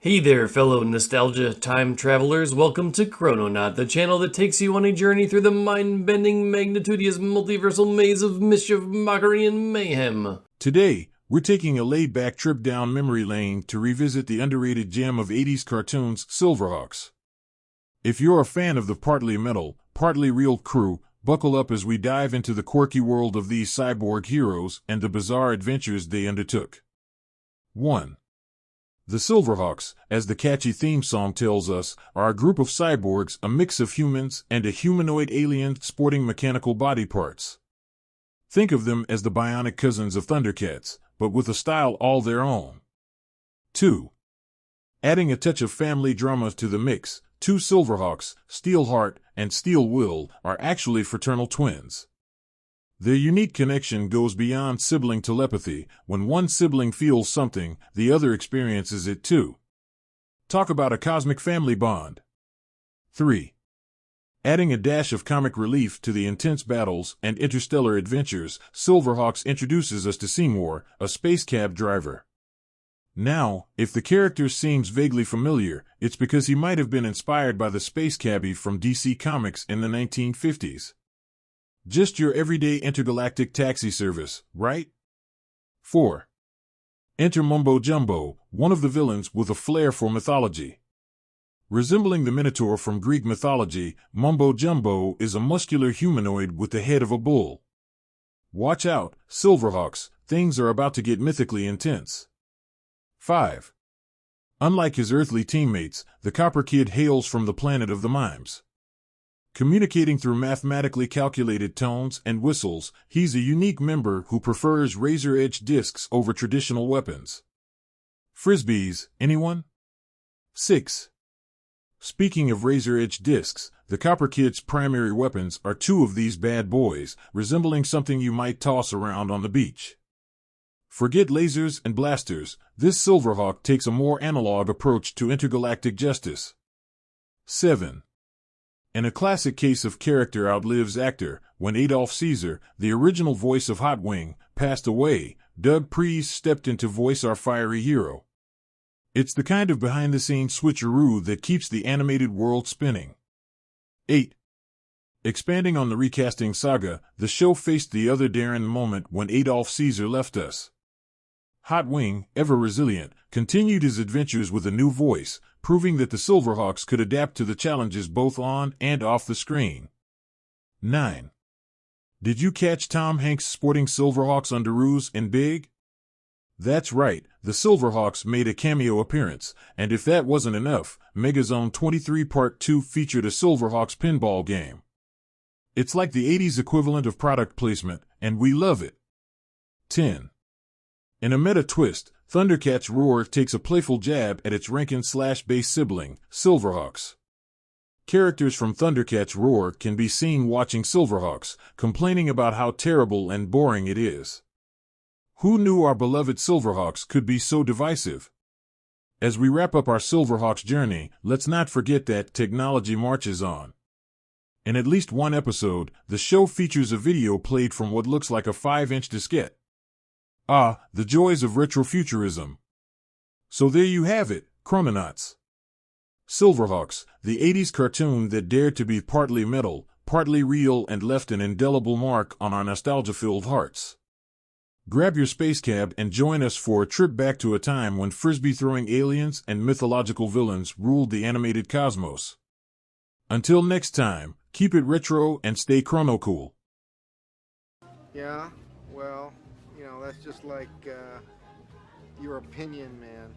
Hey there, fellow nostalgia time travelers. Welcome to Chrononaut, the channel that takes you on a journey through the mind-bending, magnitudious, multiversal maze of mischief, mockery, and mayhem. Today, we're taking a laid-back trip down memory lane to revisit the underrated gem of 80s cartoons, Silverhawks. If you're a fan of the partly metal, partly real crew, buckle up as we dive into the quirky world of these cyborg heroes and the bizarre adventures they undertook. 1. The Silverhawks, as the catchy theme song tells us, are a group of cyborgs, a mix of humans and a humanoid alien sporting mechanical body parts. Think of them as the bionic cousins of Thundercats, but with a style all their own. 2. Adding a touch of family drama to the mix, two Silverhawks, Steelheart and Steel Will, are actually fraternal twins. Their unique connection goes beyond sibling telepathy. When one sibling feels something, the other experiences it too. Talk about a cosmic family bond. 3. Adding a dash of comic relief to the intense battles and interstellar adventures, Silverhawks introduces us to Seymour, a space cab driver. Now, if the character seems vaguely familiar, it's because he might have been inspired by the space cabbie from DC Comics in the 1950s. Just your everyday intergalactic taxi service, right? 4. Enter Mumbo Jumbo, one of the villains with a flair for mythology. Resembling the Minotaur from Greek mythology, Mumbo Jumbo is a muscular humanoid with the head of a bull. Watch out, Silverhawks, things are about to get mythically intense. 5. Unlike his earthly teammates, the Copper Kid hails from the planet of the mimes. Communicating through mathematically calculated tones and whistles, he's a unique member who prefers razor-edge discs over traditional weapons. Frisbees, anyone? 6. Speaking of razor-edge discs, the Copper Kid's primary weapons are two of these bad boys, resembling something you might toss around on the beach. Forget lasers and blasters, this Silverhawk takes a more analog approach to intergalactic justice. 7. In a classic case of character outlives actor, when Adolf Caesar, the original voice of Hot Wing, passed away, Doug Preece stepped in to voice our fiery hero. It's the kind of behind-the-scenes switcheroo that keeps the animated world spinning. 8. Expanding on the recasting saga, the show faced the other daring moment when Adolf Caesar left us. Hot Wing, ever resilient, continued his adventures with a new voice, proving that the Silverhawks could adapt to the challenges both on and off the screen. 9. Did you catch Tom Hanks sporting Silverhawks underoos in Big? That's right, the Silverhawks made a cameo appearance, and if that wasn't enough, Megazone 23 Part 2 featured a Silverhawks pinball game. It's like the 80s equivalent of product placement, and we love it. 10. In a meta twist, Thundercats Roar takes a playful jab at its Rankin/base sibling, Silverhawks. Characters from Thundercats Roar can be seen watching Silverhawks, complaining about how terrible and boring it is. Who knew our beloved Silverhawks could be so divisive? As we wrap up our Silverhawks journey, let's not forget that technology marches on. In at least one episode, the show features a video played from what looks like a 5-inch diskette. Ah, the joys of retrofuturism. So there you have it, Chrononauts. Silverhawks, the 80s cartoon that dared to be partly metal, partly real and left an indelible mark on our nostalgia-filled hearts. Grab your space cab and join us for a trip back to a time when frisbee-throwing aliens and mythological villains ruled the animated cosmos. Until next time, keep it retro and stay chrono-cool. Yeah, well, that's just like your opinion, man.